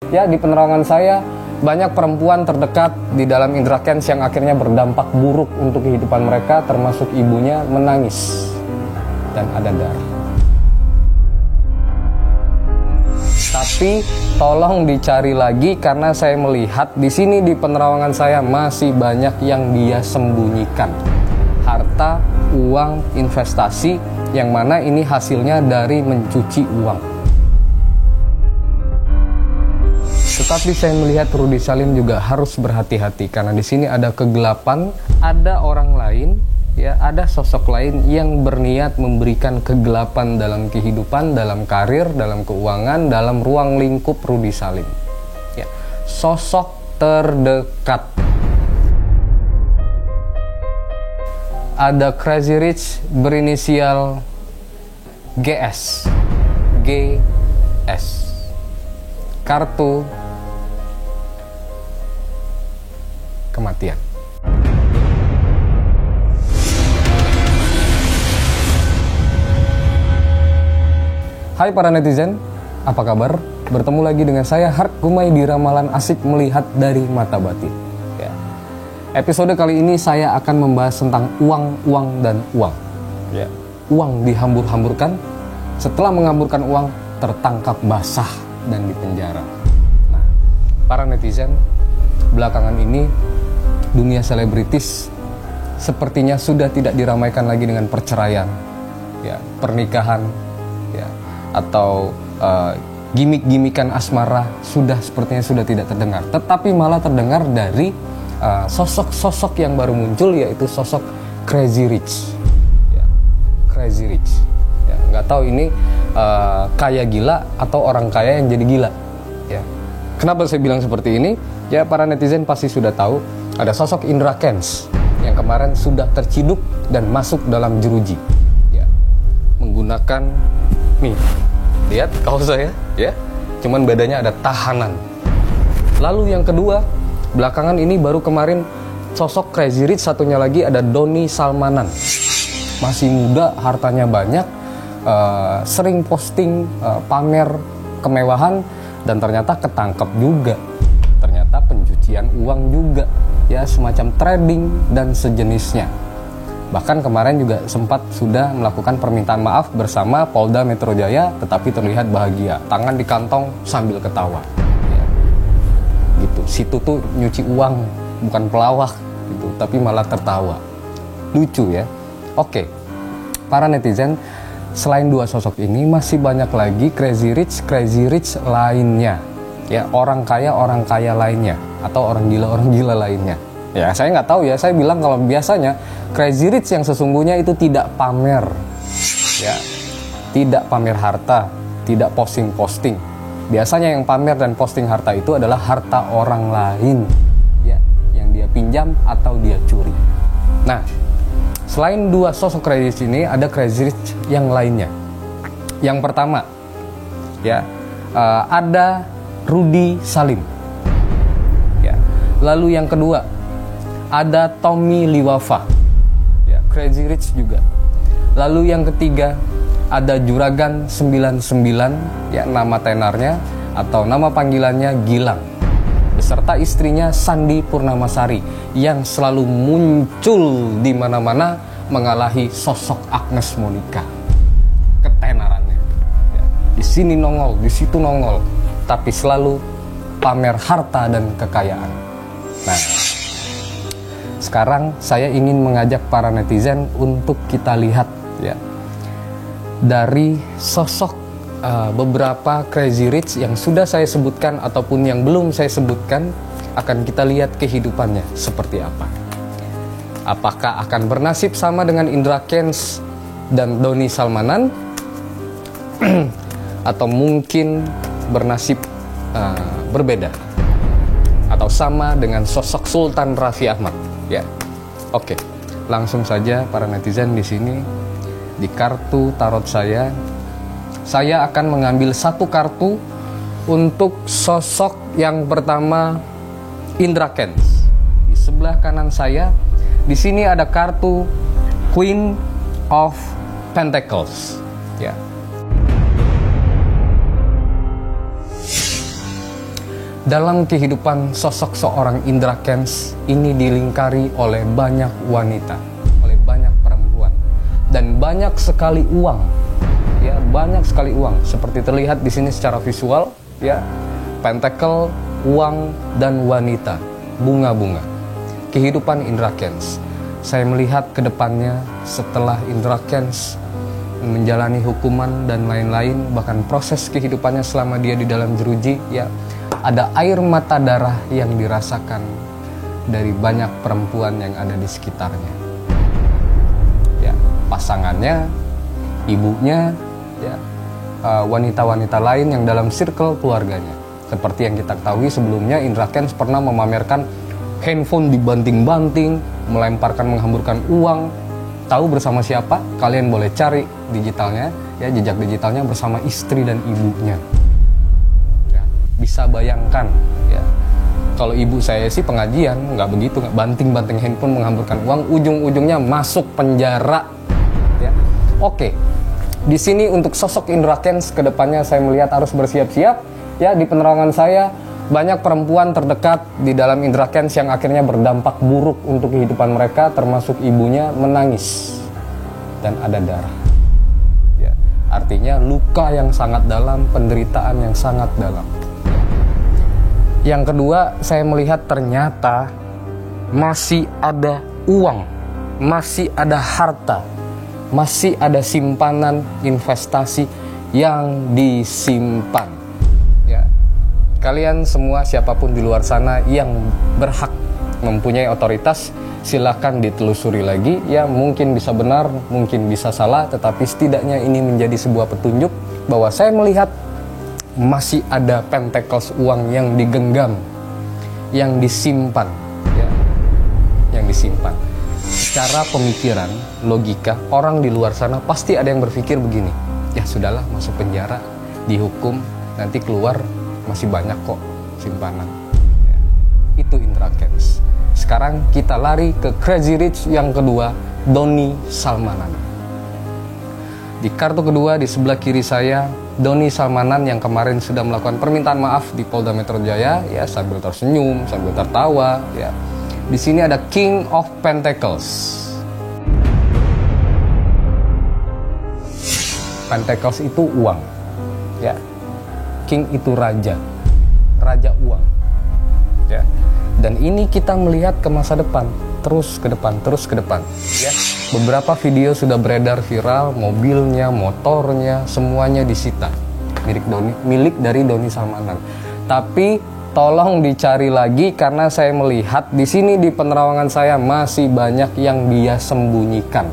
Ya, di penerawangan saya banyak perempuan terdekat di dalam indra kens yang akhirnya berdampak buruk untuk kehidupan mereka, termasuk ibunya menangis dan ada darah. Tapi tolong dicari lagi karena saya melihat di sini di penerawangan saya masih banyak yang dia sembunyikan. Harta, uang, investasi yang mana ini hasilnya dari mencuci uang. Tetapi saya melihat Rudy Salim juga harus berhati-hati karena di sini ada kegelapan, ada orang lain, ya, ada sosok lain yang berniat memberikan kegelapan dalam kehidupan, dalam karir, dalam keuangan, dalam ruang lingkup Rudy Salim. Ya, sosok terdekat. Ada Crazy Rich berinisial GS. GS. Kartu kematian. Hai para netizen, apa kabar? Bertemu lagi dengan saya Hark Gumai di Ramalan Asik Melihat dari Mata Batin. Ya. Episode kali ini saya akan membahas tentang uang dan uang. Ya. Uang dihambur-hamburkan, setelah menghamburkan uang tertangkap basah dan dipenjara. Nah, para netizen, belakangan ini dunia selebritis sepertinya sudah tidak diramaikan lagi dengan perceraian, ya, pernikahan, ya, atau gimik-gimikan asmara sepertinya sudah tidak terdengar, tetapi malah terdengar dari sosok-sosok yang baru muncul, yaitu sosok Crazy Rich, ya, Crazy Rich, ya, nggak tahu ini kaya gila atau orang kaya yang jadi gila, ya. Kenapa saya bilang seperti ini? Ya, para netizen pasti sudah tahu ada sosok indra kens yang kemarin sudah terciduk dan masuk dalam jeruji, ya, menggunakan nih, lihat kaos saya, ya, cuman bedanya ada tahanan. Lalu yang kedua, belakangan ini baru kemarin sosok Crazy Rich satunya lagi ada Doni Salmanan, masih muda, hartanya banyak, sering posting pamer kemewahan dan ternyata ketangkep juga. Ternyata pencucian uang juga, ya, semacam trading dan sejenisnya. Bahkan kemarin juga sempat sudah melakukan permintaan maaf bersama Polda Metro Jaya, tetapi terlihat bahagia, tangan di kantong sambil ketawa, ya. Gitu. Situ tuh nyuci uang, bukan pelawak gitu, tapi malah tertawa. Lucu ya. Oke, para netizen, selain dua sosok ini masih banyak lagi Crazy Rich lainnya. Ya, orang kaya lainnya, atau orang gila lainnya. Ya, saya nggak tahu ya, saya bilang kalau biasanya Crazy Rich yang sesungguhnya itu tidak pamer, ya, tidak pamer harta, tidak posting. Biasanya yang pamer dan posting harta itu adalah harta orang lain, ya, yang dia pinjam atau dia curi. Nah, selain dua sosok Crazy Rich ini, ada Crazy Rich yang lainnya. Yang pertama, ya, ada Rudy Salim, ya. Lalu yang kedua ada Tommy Liwafa, ya, Crazy Rich juga. Lalu yang ketiga ada Juragan 99, ya, nama tenarnya atau nama panggilannya Gilang, beserta istrinya Sandi Purnamasari yang selalu muncul di mana-mana mengalahi sosok Agnes Monica. Ketenarannya, ya, di sini nongol, di situ nongol, tapi selalu pamer harta dan kekayaan. Nah, sekarang saya ingin mengajak para netizen untuk kita lihat, ya, dari sosok beberapa Crazy Rich yang sudah saya sebutkan ataupun yang belum saya sebutkan, akan kita lihat kehidupannya seperti apa. Apakah akan bernasib sama dengan Indra Kents dan Doni Salmanan atau mungkin bernasib berbeda atau sama dengan sosok Sultan Raffi Ahmad, ya. Oke, langsung saja para netizen, di sini di kartu tarot saya akan mengambil satu kartu untuk sosok yang pertama, Indra Kents. Di sebelah kanan saya di sini ada kartu Queen of Pentacles, ya. Dalam kehidupan sosok seorang Indra Kents ini dilingkari oleh banyak wanita, oleh banyak perempuan, dan banyak sekali uang. Ya, banyak sekali uang. Seperti terlihat di sini secara visual, ya, pentacle, uang, dan wanita, bunga-bunga. Kehidupan Indra Kents. Saya melihat ke depannya setelah Indra Kents menjalani hukuman dan lain-lain, bahkan proses kehidupannya selama dia di dalam jeruji, ya, ada air mata darah yang dirasakan dari banyak perempuan yang ada di sekitarnya. Ya, pasangannya, ibunya, ya, wanita-wanita lain yang dalam circle keluarganya. Seperti yang kita ketahui sebelumnya, Indra Kents pernah memamerkan handphone dibanting-banting, melemparkan, menghamburkan uang. Tahu bersama siapa? Kalian boleh cari digitalnya, ya, jejak digitalnya bersama istri dan ibunya. Ya, bisa bayangkan, ya. Kalau ibu saya sih pengajian, nggak begitu, nggak banting-banting handphone, menghamburkan uang, ujung-ujungnya masuk penjara. Ya. Oke, di sini untuk sosok Indra Kents kedepannya saya melihat harus bersiap-siap. Ya, di penerangan saya banyak perempuan terdekat di dalam Indra Kents yang akhirnya berdampak buruk untuk kehidupan mereka, termasuk ibunya menangis dan ada darah. Ya, artinya luka yang sangat dalam, penderitaan yang sangat dalam. Yang kedua, saya melihat ternyata masih ada uang, masih ada harta, masih ada simpanan investasi yang disimpan. Kalian semua, siapapun di luar sana yang berhak mempunyai otoritas, silakan ditelusuri lagi. Ya, mungkin bisa benar, mungkin bisa salah, tetapi setidaknya ini menjadi sebuah petunjuk bahwa saya melihat masih ada pentacles uang yang digenggam, yang disimpan, ya, yang disimpan. Secara pemikiran, logika, orang di luar sana pasti ada yang berpikir begini, ya sudahlah, masuk penjara, dihukum, nanti keluar masih banyak kok simpanan. Ya, itu Indra Kents. Sekarang kita lari ke Crazy Rich yang kedua, Doni Salmanan. Di kartu kedua di sebelah kiri saya, Doni Salmanan yang kemarin sudah melakukan permintaan maaf di Polda Metro Jaya, ya, sambil tersenyum, sambil tertawa, ya. Di sini ada King of Pentacles. Pentacles itu uang, ya. King itu raja uang, ya. Dan ini kita melihat ke masa depan, terus ke depan, ya. Beberapa video sudah beredar viral, mobilnya, motornya, semuanya disita, milik dari Doni Salmanan. Tapi tolong dicari lagi karena saya melihat di sini di penerangan saya masih banyak yang dia sembunyikan.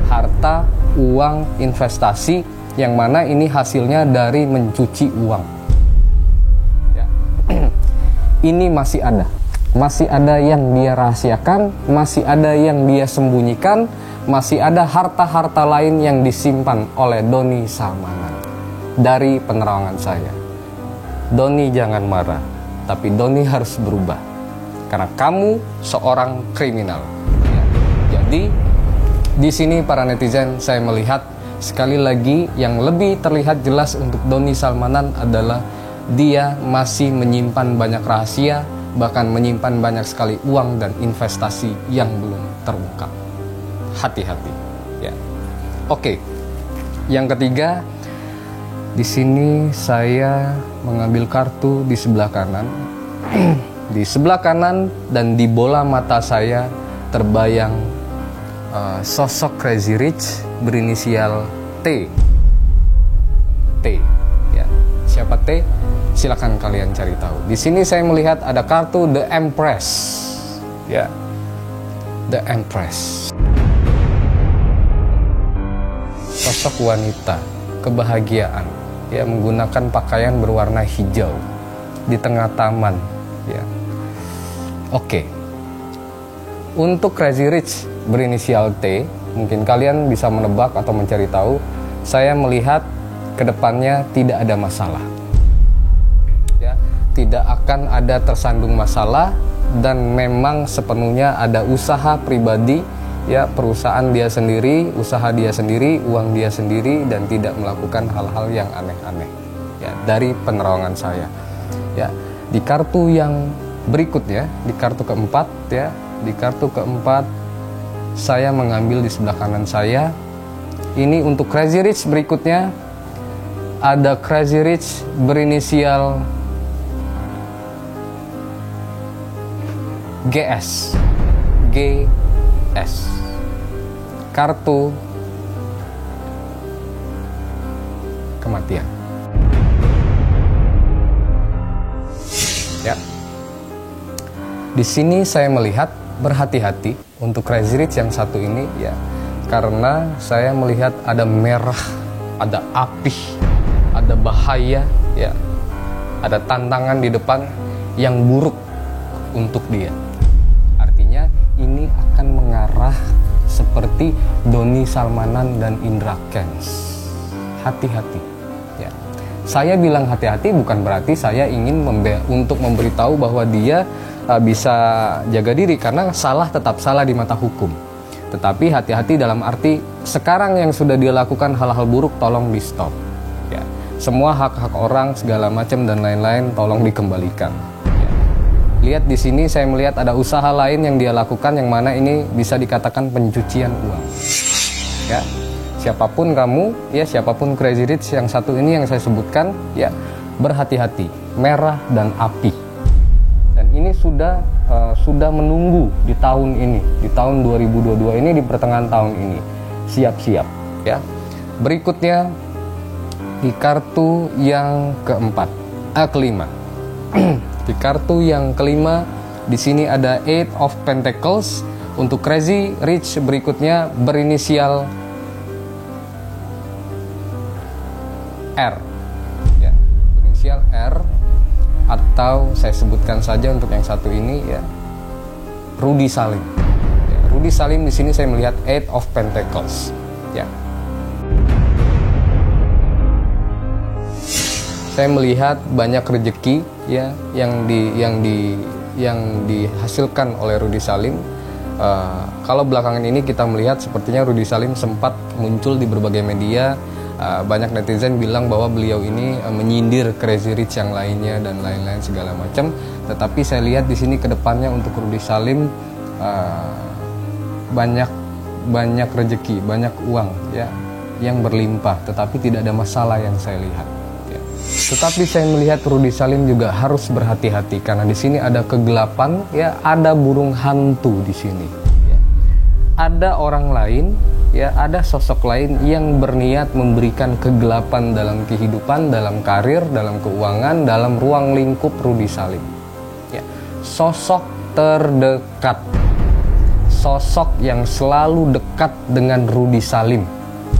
Harta, uang, investasi, yang mana ini hasilnya dari mencuci uang. Ya. Ini masih ada yang dia rahasiakan, masih ada yang dia sembunyikan, masih ada harta-harta lain yang disimpan oleh Doni Salmanan. Dari penerangan saya, Doni jangan marah, tapi Doni harus berubah, karena kamu seorang kriminal. Ya. Jadi di sini para netizen, saya melihat sekali lagi yang lebih terlihat jelas untuk Doni Salmanan adalah dia masih menyimpan banyak rahasia, bahkan menyimpan banyak sekali uang dan investasi yang belum terungkap. Hati-hati, ya. Oke. Yang ketiga, di sini saya mengambil kartu di sebelah kanan. Di sebelah kanan dan di bola mata saya terbayang sosok Crazy Rich berinisial T. Ya. Siapa T? Silakan kalian cari tahu. Di sini saya melihat ada kartu The Empress. Ya. The Empress. Sosok wanita, kebahagiaan, ya, menggunakan pakaian berwarna hijau di tengah taman, ya. Oke. Untuk Crazy Rich berinisial T, mungkin kalian bisa menebak atau mencari tahu, saya melihat kedepannya tidak ada masalah, ya, tidak akan ada tersandung masalah, dan memang sepenuhnya ada usaha pribadi, ya, perusahaan dia sendiri, usaha dia sendiri, uang dia sendiri, dan tidak melakukan hal-hal yang aneh-aneh, ya, dari penerangan saya, ya. Di kartu yang berikutnya, di kartu keempat ya, di kartu keempat saya mengambil di sebelah kanan saya. Ini untuk Crazy Rich berikutnya ada Crazy Rich berinisial GS. GS. Kartu kematian. Ya. Di sini saya melihat berhati-hati untuk Crazy Rich yang satu ini ya, karena saya melihat ada merah, ada api, ada bahaya ya, ada tantangan di depan yang buruk untuk dia. Artinya ini akan mengarah seperti Doni Salmanan dan Indra Kents. Hati-hati ya. Saya bilang hati-hati bukan berarti saya ingin untuk memberitahu bahwa dia bisa jaga diri, karena salah tetap salah di mata hukum. Tetapi hati-hati dalam arti sekarang yang sudah dia lakukan hal-hal buruk tolong di stop ya. Semua hak-hak orang segala macam dan lain-lain tolong dikembalikan ya. Lihat di sini saya melihat ada usaha lain yang dia lakukan yang mana ini bisa dikatakan pencucian uang ya. Siapapun kamu ya, siapapun Crazy Rich yang satu ini yang saya sebutkan ya, berhati-hati, merah dan api. Dan ini sudah menunggu di tahun ini, di tahun 2022 ini, di pertengahan tahun ini. Siap-siap ya. Berikutnya di kartu yang kelima. Di kartu yang kelima di sini ada Eight of Pentacles. Untuk Crazy Rich berikutnya berinisial R ya, berinisial R, atau saya sebutkan saja untuk yang satu ini ya, Rudy Salim ya. Rudy Salim di sini saya melihat Eight of Pentacles ya. Saya melihat banyak rezeki ya yang dihasilkan oleh Rudy Salim. Kalau belakangan ini kita melihat sepertinya Rudy Salim sempat muncul di berbagai media. Banyak netizen bilang bahwa beliau ini menyindir Crazy Rich yang lainnya dan lain-lain segala macam. Tetapi saya lihat di sini kedepannya untuk Rudy Salim banyak rezeki, banyak uang ya yang berlimpah. Tetapi tidak ada masalah yang saya lihat. Ya. Tetapi saya melihat Rudy Salim juga harus berhati-hati karena di sini ada kegelapan ya, ada burung hantu di sini. Ya. Ada orang lain. Ya, ada sosok lain yang berniat memberikan kegelapan dalam kehidupan, dalam karir, dalam keuangan, dalam ruang lingkup Rudy Salim. Ya, sosok terdekat, sosok yang selalu dekat dengan Rudy Salim.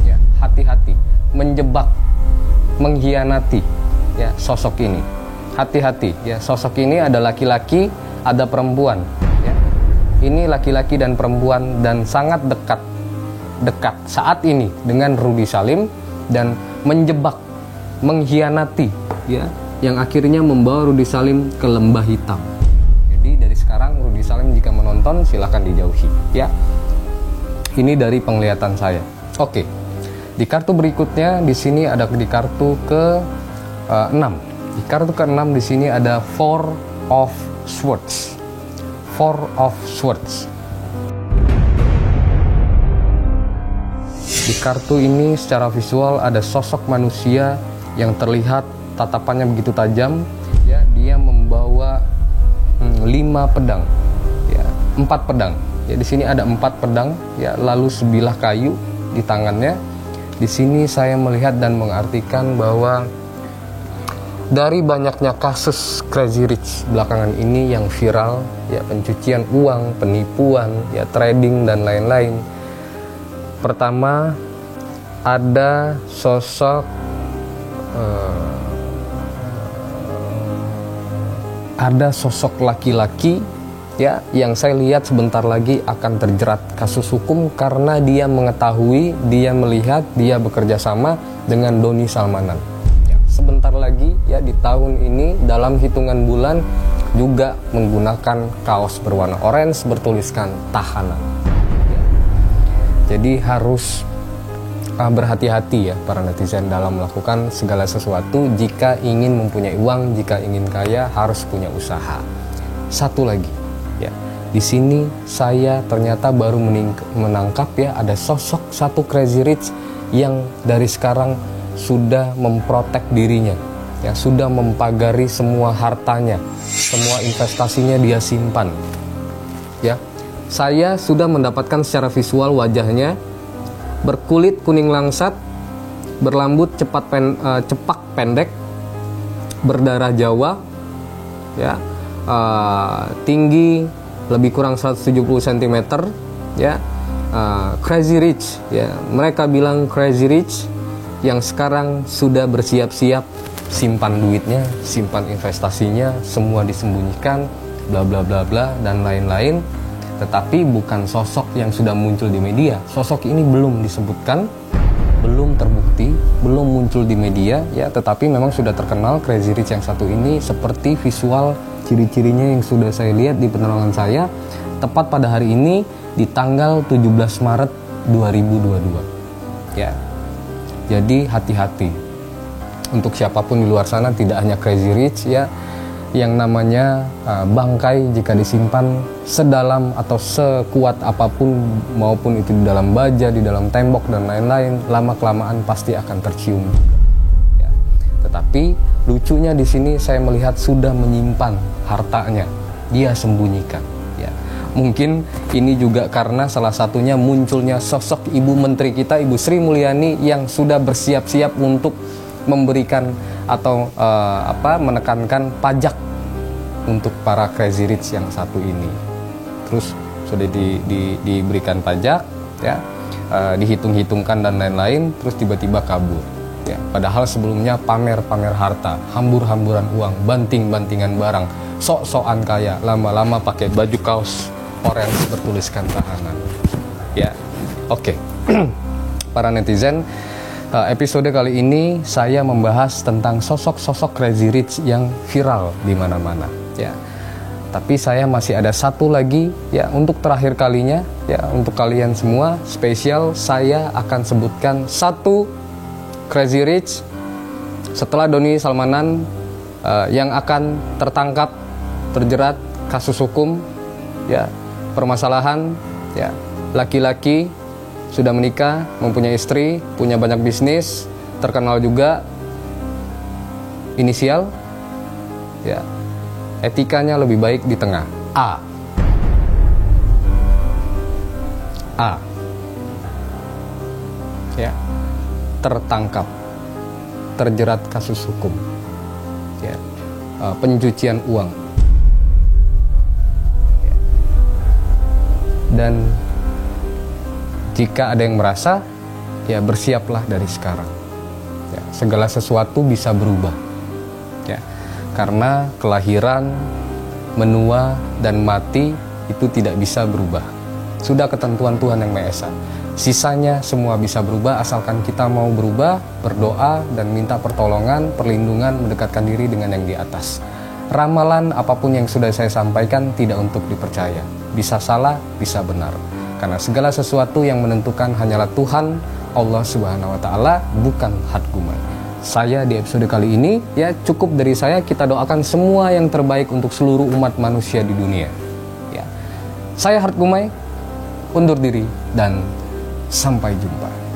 Ya, hati-hati, menjebak, mengkhianati. Ya, sosok ini, hati-hati. Ya, sosok ini ada laki-laki, ada perempuan. Ya, ini laki-laki dan perempuan dan sangat dekat saat ini dengan Rudy Salim dan menjebak, mengkhianati ya, yang akhirnya membawa Rudy Salim ke lembah hitam. Jadi dari sekarang Rudy Salim jika menonton silahkan dijauhi ya. Ini dari penglihatan saya. Oke. Di kartu berikutnya di sini ada di kartu ke-6. Di kartu ke-6 di sini ada Four of Swords. Four of Swords. Di kartu ini secara visual ada sosok manusia yang terlihat tatapannya begitu tajam ya, dia membawa 5 pedang ya, 4 pedang ya. Di sini ada 4 pedang ya, lalu sebilah kayu di tangannya. Di sini saya melihat dan mengartikan bahwa dari banyaknya kasus Crazy Rich belakangan ini yang viral ya, pencucian uang, penipuan ya, trading dan lain-lain. Pertama ada sosok laki-laki ya, yang saya lihat sebentar lagi akan terjerat kasus hukum karena dia mengetahui, dia melihat, dia bekerja sama dengan Doni Salmanan. Ya, sebentar lagi ya, di tahun ini dalam hitungan bulan juga menggunakan kaos berwarna orange bertuliskan tahanan. Jadi harus berhati-hati ya para netizen dalam melakukan segala sesuatu. Jika ingin mempunyai uang, jika ingin kaya, harus punya usaha. Satu lagi ya, di sini saya ternyata baru menangkap ya, ada sosok satu crazy rich yang dari sekarang sudah memprotek dirinya ya, sudah mempagari semua hartanya, semua investasinya dia simpan ya. Saya sudah mendapatkan secara visual wajahnya, berkulit kuning langsat, berambut cepak pendek, berdarah Jawa ya, tinggi lebih kurang 170 cm ya, crazy rich ya. Mereka bilang crazy rich yang sekarang sudah bersiap-siap simpan duitnya, simpan investasinya, semua disembunyikan, bla bla bla bla dan lain-lain. Tetapi bukan sosok yang sudah muncul di media. Sosok ini belum disebutkan, belum terbukti, belum muncul di media ya, tetapi memang sudah terkenal crazy rich yang satu ini. Seperti visual ciri-cirinya yang sudah saya lihat di penerangan saya, tepat pada hari ini di tanggal 17 Maret 2022 ya. Jadi hati-hati untuk siapapun di luar sana, tidak hanya crazy rich ya, yang namanya bangkai jika disimpan sedalam atau sekuat apapun, maupun itu di dalam baja, di dalam tembok dan lain-lain, lama-kelamaan pasti akan tercium ya. Tetapi lucunya di sini saya melihat sudah menyimpan hartanya, dia sembunyikan ya. Mungkin ini juga karena salah satunya munculnya sosok Ibu Menteri kita, Ibu Sri Mulyani, yang sudah bersiap-siap untuk memberikan atau menekankan pajak untuk para crazy rich yang satu ini. Terus sudah diberikan pajak ya, dihitung-hitungkan dan lain-lain, terus tiba-tiba kabur ya. Padahal sebelumnya pamer harta, hambur-hamburan uang, banting-bantingan barang, sok-sokan kaya, lama-lama pakai baju kaos orange bertuliskan tahanan ya. Oke. Para netizen, episode kali ini saya membahas tentang sosok-sosok crazy rich yang viral di mana-mana ya. Tapi saya masih ada satu lagi ya, untuk terakhir kalinya ya, untuk kalian semua spesial, saya akan sebutkan satu crazy rich setelah Doni Salmanan yang akan tertangkap, terjerat kasus hukum ya, permasalahan ya, laki-laki sudah menikah, mempunyai istri, punya banyak bisnis, terkenal juga, inisial ya, etikanya lebih baik di tengah. A ya, tertangkap, terjerat kasus hukum ya, pencucian uang ya. Dan jika ada yang merasa, ya bersiaplah dari sekarang ya, segala sesuatu bisa berubah ya. Karena kelahiran, menua, dan mati itu tidak bisa berubah. Sudah ketentuan Tuhan Yang Maha Esa. Sisanya semua bisa berubah asalkan kita mau berubah, berdoa, dan minta pertolongan, perlindungan, mendekatkan diri dengan yang di atas. Ramalan apapun yang sudah saya sampaikan tidak untuk dipercaya. Bisa salah, bisa benar. Karena segala sesuatu yang menentukan hanyalah Tuhan, Allah Subhanahu wa Ta'ala, bukan Hatgumai. Saya di episode kali ini ya cukup dari saya. Kita doakan semua yang terbaik untuk seluruh umat manusia di dunia ya. Saya Hatgumai undur diri dan sampai jumpa.